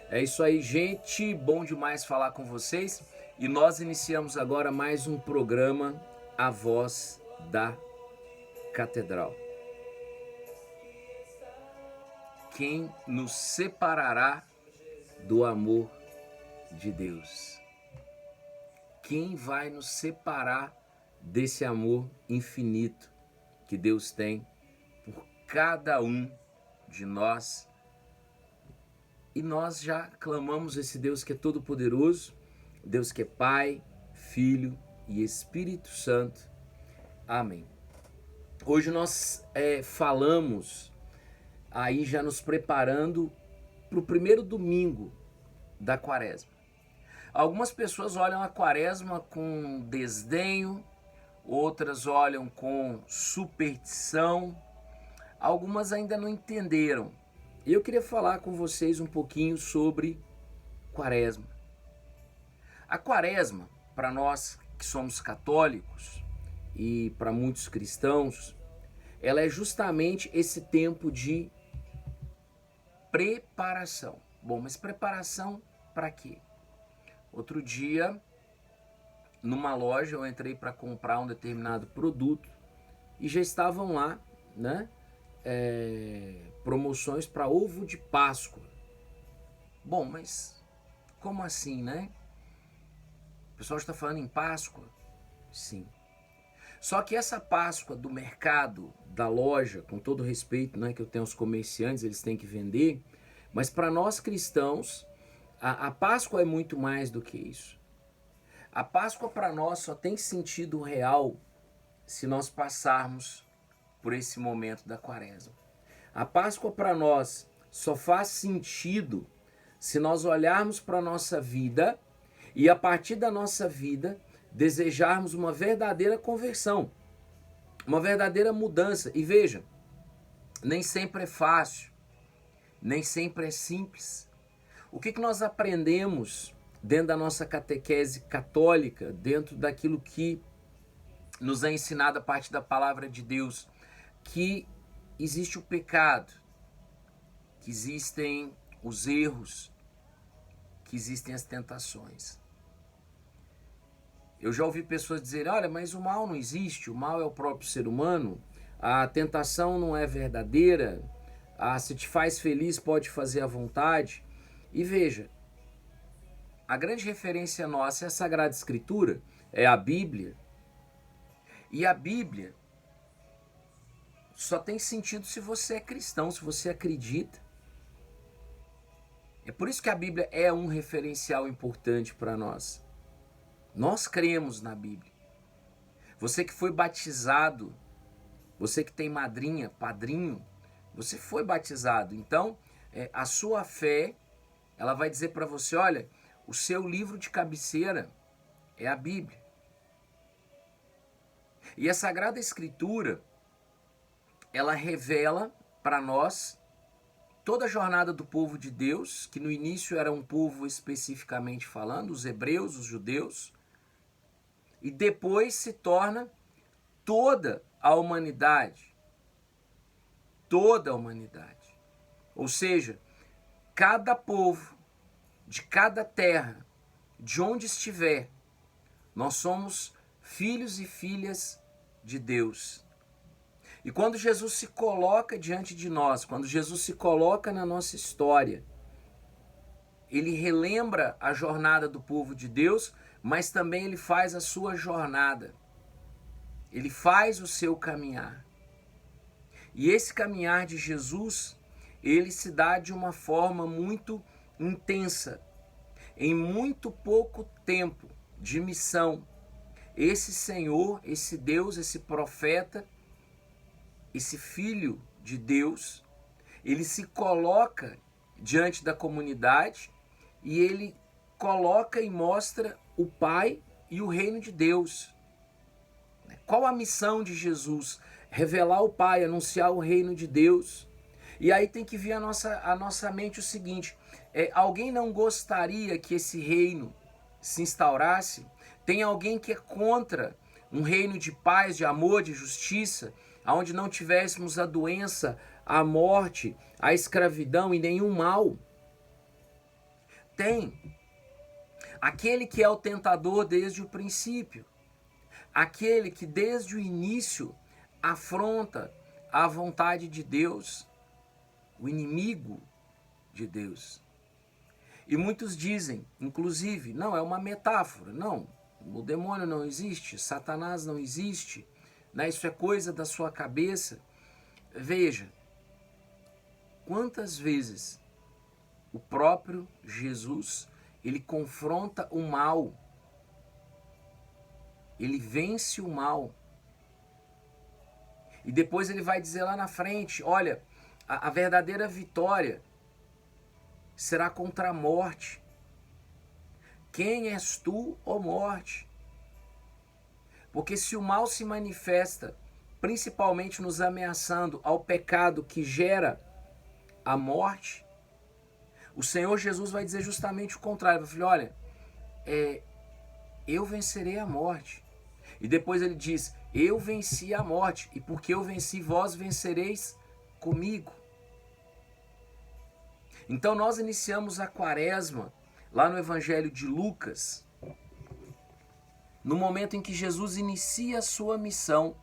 É isso aí, gente. Bom demais falar com vocês. E nós iniciamos agora mais um programa, A Voz da Catedral. Quem nos separará do amor de Deus? Quem vai nos separar desse amor infinito que Deus tem por cada um de nós? E nós já clamamos esse Deus que é todo-poderoso, Deus que é Pai, Filho e Espírito Santo. Amém. Hoje nós falamos, aí já nos preparando para o primeiro domingo da Quaresma. Algumas pessoas olham a Quaresma com desdenho, outras olham com superstição, algumas ainda não entenderam. E eu queria falar com vocês um pouquinho sobre Quaresma. A Quaresma, para nós que somos católicos e para muitos cristãos, ela é justamente esse tempo de preparação. Bom, mas preparação para quê? Outro dia, numa loja, eu entrei para comprar um determinado produto e já estavam lá, né? Promoções para ovo de Páscoa. Bom, mas como assim, né? O pessoal está falando em Páscoa? Sim. Só que essa Páscoa do mercado, da loja, com todo respeito, né, que eu tenho aos comerciantes, eles têm que vender, mas para nós cristãos, a Páscoa é muito mais do que isso. A Páscoa para nós só tem sentido real se nós passarmos por esse momento da Quaresma. A Páscoa para nós só faz sentido se nós olharmos para a nossa vida e a partir da nossa vida desejarmos uma verdadeira conversão, uma verdadeira mudança. E veja, nem sempre é fácil, nem sempre é simples. O que nós aprendemos dentro da nossa catequese católica, dentro daquilo que nos é ensinado a partir da palavra de Deus? Que existe o pecado, que existem os erros, que existem as tentações. Eu já ouvi pessoas dizerem, olha, mas o mal não existe, o mal é o próprio ser humano, a tentação não é verdadeira, se te faz feliz pode fazer à vontade. E veja, a grande referência nossa é a Sagrada Escritura, é a Bíblia. E a Bíblia só tem sentido se você é cristão, se você acredita. É por isso que a Bíblia é um referencial importante para nós. Nós cremos na Bíblia. Você que foi batizado, você que tem madrinha, padrinho, você foi batizado. Então, a sua fé, ela vai dizer para você, olha, o seu livro de cabeceira é a Bíblia. E a Sagrada Escritura, ela revela para nós toda a jornada do povo de Deus, que no início era um povo especificamente falando, os hebreus, os judeus, e depois se torna toda a humanidade. Toda a humanidade. Ou seja, cada povo, de cada terra, de onde estiver, nós somos filhos e filhas de Deus. E quando Jesus se coloca diante de nós, quando Jesus se coloca na nossa história, ele relembra a jornada do povo de Deus, mas também ele faz a sua jornada. Ele faz o seu caminhar. E esse caminhar de Jesus, ele se dá de uma forma muito intensa. Em muito pouco tempo de missão, esse Senhor, esse Deus, esse profeta, esse Filho de Deus, ele se coloca diante da comunidade e ele coloca e mostra o Pai e o reino de Deus. Qual a missão de Jesus? Revelar o Pai, anunciar o reino de Deus. E aí tem que vir a nossa mente o seguinte, alguém não gostaria que esse reino se instaurasse? Tem alguém que é contra um reino de paz, de amor, de justiça, onde não tivéssemos a doença, a morte, a escravidão e nenhum mal? Tem. Aquele que é o tentador desde o princípio. Aquele que desde o início afronta a vontade de Deus, o inimigo de Deus. E muitos dizem, inclusive, não, é uma metáfora. Não, o demônio não existe, Satanás não existe, né? Isso é coisa da sua cabeça. Veja, quantas vezes o próprio Jesus, ele confronta o mal, ele vence o mal. E depois ele vai dizer lá na frente, olha, a verdadeira vitória será contra a morte. Quem és tu, ó morte? Porque se o mal se manifesta, principalmente nos ameaçando ao pecado que gera a morte, o Senhor Jesus vai dizer justamente o contrário. Vai falar, olha, eu vencerei a morte. E depois ele diz, eu venci a morte, e porque eu venci, vós vencereis comigo. Então nós iniciamos a quaresma lá no Evangelho de Lucas, no momento em que Jesus inicia a sua missão.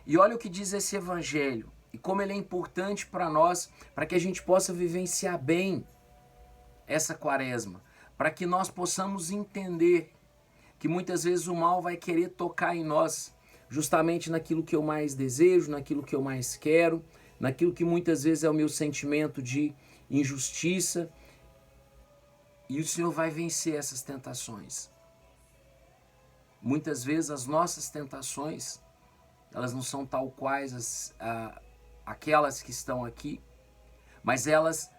E olha o que diz esse Evangelho, e como ele é importante para nós, para que a gente possa vivenciar bem essa quaresma, para que nós possamos entender que muitas vezes o mal vai querer tocar em nós, justamente naquilo que eu mais desejo, naquilo que eu mais quero, naquilo que muitas vezes é o meu sentimento de injustiça, e o Senhor vai vencer essas tentações. Muitas vezes as nossas tentações, elas não são tal quais aquelas que estão aqui, mas elas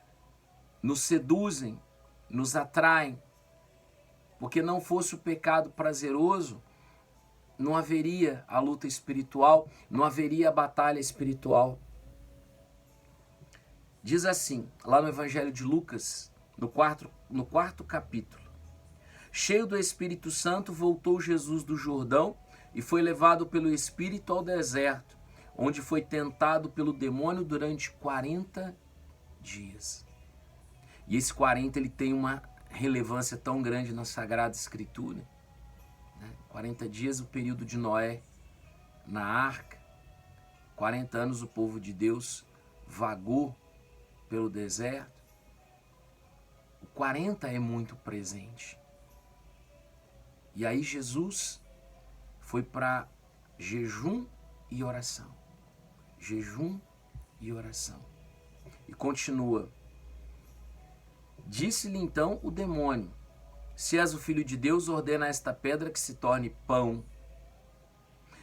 nos seduzem, nos atraem, porque não fosse o pecado prazeroso, não haveria a luta espiritual, não haveria a batalha espiritual. Diz assim, lá no Evangelho de Lucas, no quarto capítulo, cheio do Espírito Santo, voltou Jesus do Jordão e foi levado pelo Espírito ao deserto, onde foi tentado pelo demônio durante 40 dias. E esse 40 ele tem uma relevância tão grande na Sagrada Escritura. 40 dias o período de Noé na arca, 40 anos o povo de Deus vagou pelo deserto. O 40 é muito presente. E aí Jesus foi para jejum e oração. Jejum e oração. E continua. Disse-lhe então o demônio, se és o Filho de Deus, ordena a esta pedra que se torne pão.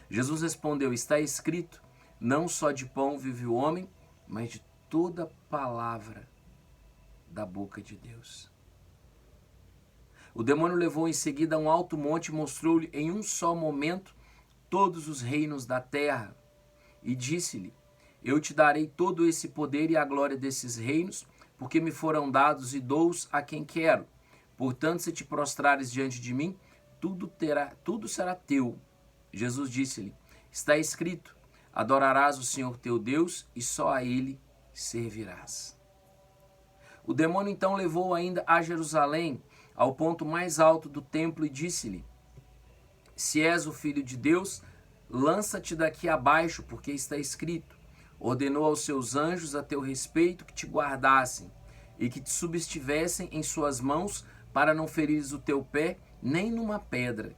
Jesus respondeu, está escrito, não só de pão vive o homem, mas de toda palavra da boca de Deus. O demônio levou em seguida a um alto monte e mostrou-lhe em um só momento todos os reinos da terra. E disse-lhe, eu te darei todo esse poder e a glória desses reinos, porque me foram dados e dou-os a quem quero. Portanto, se te prostrares diante de mim, tudo será teu. Jesus disse-lhe, está escrito, adorarás o Senhor teu Deus e só a Ele servirás. O demônio então levou ainda a Jerusalém, ao ponto mais alto do templo e disse-lhe, se és o Filho de Deus, lança-te daqui abaixo, porque está escrito, ordenou aos seus anjos a teu respeito que te guardassem e que te subestivessem em suas mãos para não ferires o teu pé nem numa pedra.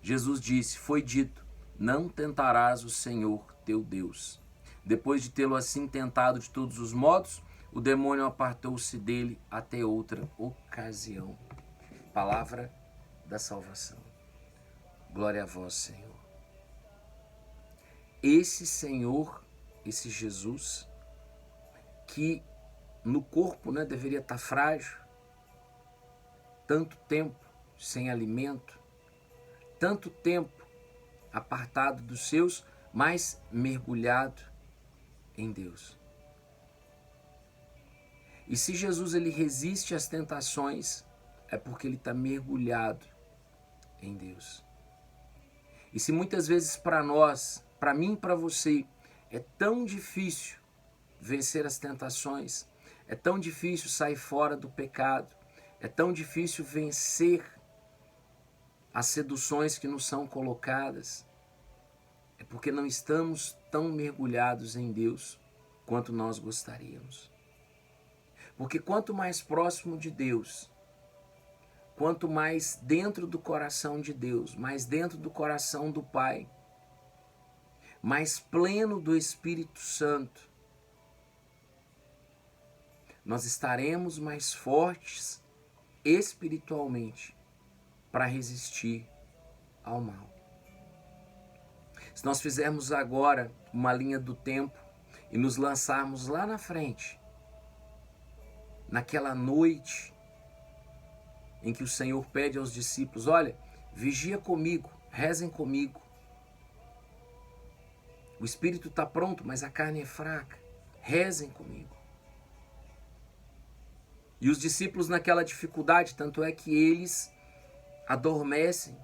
Jesus disse, foi dito, não tentarás o Senhor teu Deus. Depois de tê-lo assim tentado de todos os modos, o demônio apartou-se dele até outra ocasião. Palavra da salvação. Glória a vós, Senhor. Esse Senhor, esse Jesus, que no corpo deveria estar frágil, tanto tempo sem alimento, tanto tempo apartado dos seus, mas mergulhado em Deus. E se Jesus ele resiste às tentações, é porque ele está mergulhado em Deus. E se muitas vezes para nós, para mim e para você, é tão difícil vencer as tentações, É tão difícil sair fora do pecado. É tão difícil vencer as seduções que nos são colocadas. É porque não estamos tão mergulhados em Deus quanto nós gostaríamos. Porque quanto mais próximo de Deus, quanto mais dentro do coração de Deus, mais dentro do coração do Pai, mais pleno do Espírito Santo, nós estaremos mais fortes espiritualmente para resistir ao mal. Se nós fizermos agora uma linha do tempo e nos lançarmos lá na frente, naquela noite em que o Senhor pede aos discípulos, olha, vigia comigo, rezem comigo. O espírito está pronto, mas a carne é fraca. Rezem comigo. E os discípulos naquela dificuldade, tanto é que eles adormecem.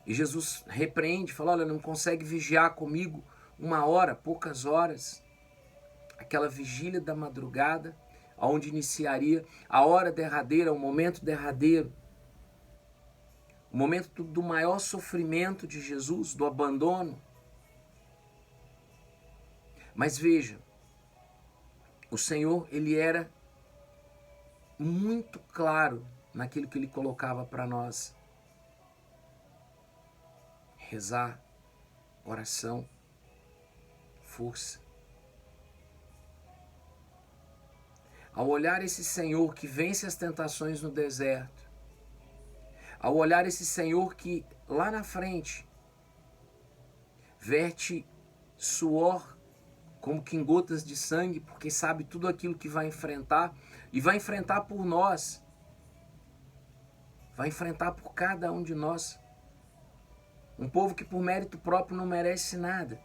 E Jesus repreende, fala, olha, não consegue vigiar comigo 1 hora, poucas horas. Aquela vigília da madrugada, onde iniciaria a hora derradeira, o momento derradeiro. O momento do maior sofrimento de Jesus, do abandono. Mas veja, o Senhor, ele era muito claro naquilo que ele colocava para nós. Rezar, oração, força. Ao olhar esse Senhor que vence as tentações no deserto, ao olhar esse Senhor que lá na frente verte suor como que em gotas de sangue, porque sabe tudo aquilo que vai enfrentar, e vai enfrentar por nós, vai enfrentar por cada um de nós. Um povo que por mérito próprio não merece nada,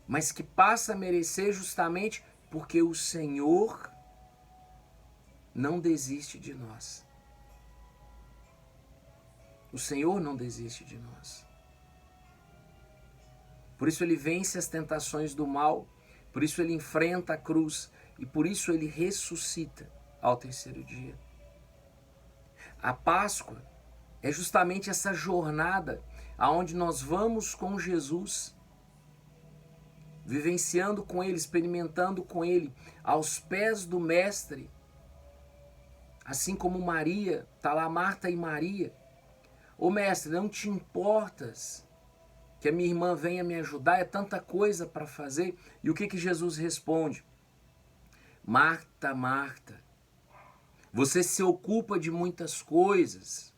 mas que passa a merecer justamente porque o Senhor não desiste de nós. O Senhor não desiste de nós. Por isso ele vence as tentações do mal, por isso ele enfrenta a cruz e por isso ele ressuscita ao 3º dia. A Páscoa é justamente essa jornada aonde nós vamos com Jesus, vivenciando com ele, experimentando com ele, aos pés do Mestre, assim como Maria, está lá Marta e Maria. Ô Mestre, não te importas que a minha irmã venha me ajudar, é tanta coisa para fazer. E o que Jesus responde? Marta, Marta, você se ocupa de muitas coisas.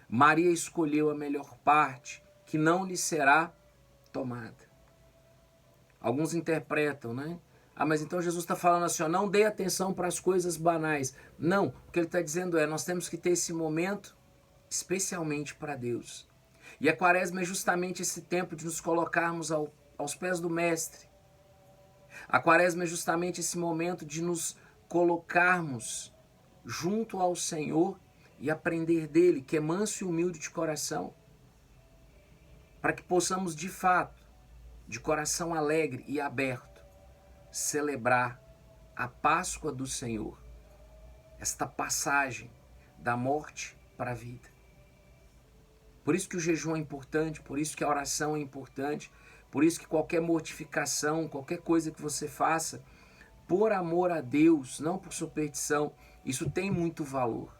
Maria escolheu a melhor parte, que não lhe será tomada. Alguns interpretam, né? Ah, mas então Jesus está falando assim, ó, não dê atenção para as coisas banais. Não, o que ele está dizendo é, nós temos que ter esse momento especialmente para Deus. E a quaresma é justamente esse tempo de nos colocarmos aos pés do Mestre. A quaresma é justamente esse momento de nos colocarmos junto ao Senhor e aprender dele, que é manso e humilde de coração, para que possamos de fato, de coração alegre e aberto, celebrar a Páscoa do Senhor, esta passagem da morte para a vida. Por isso que o jejum é importante, por isso que a oração é importante, por isso que qualquer mortificação, qualquer coisa que você faça, por amor a Deus, não por superstição, isso tem muito valor.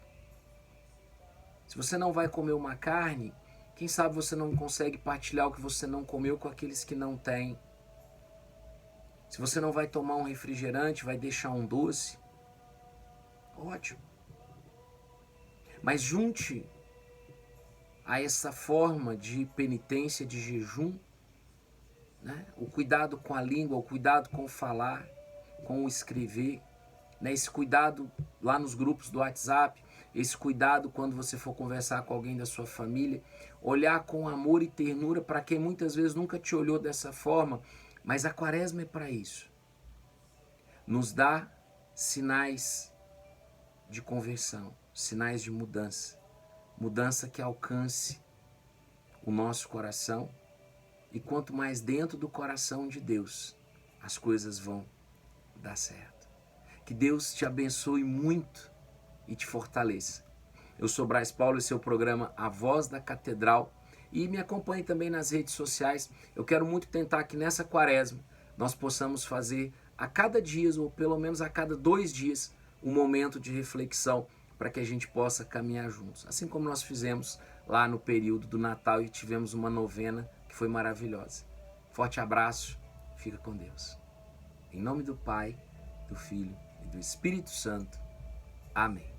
Se você não vai comer uma carne, quem sabe você não consegue partilhar o que você não comeu com aqueles que não têm. Se você não vai tomar um refrigerante, vai deixar um doce, ótimo. Mas junte a essa forma de penitência, de jejum, né? O cuidado com a língua, o cuidado com o falar, com o escrever, né? Esse cuidado lá nos grupos do WhatsApp, esse cuidado quando você for conversar com alguém da sua família, olhar com amor e ternura para quem muitas vezes nunca te olhou dessa forma, mas a quaresma é para isso. Nos dá sinais de conversão, sinais de mudança. Mudança que alcance o nosso coração, e quanto mais dentro do coração de Deus, as coisas vão dar certo. Que Deus te abençoe muito e te fortaleça. Eu sou Braz Paulo, esse é o programa A Voz da Catedral. E me acompanhe também nas redes sociais. Eu quero muito tentar que nessa quaresma nós possamos fazer a cada dia, ou pelo menos a cada 2 dias, um momento de reflexão para que a gente possa caminhar juntos. Assim como nós fizemos lá no período do Natal e tivemos uma novena que foi maravilhosa. Forte abraço, fica com Deus. Em nome do Pai, do Filho e do Espírito Santo. Amém.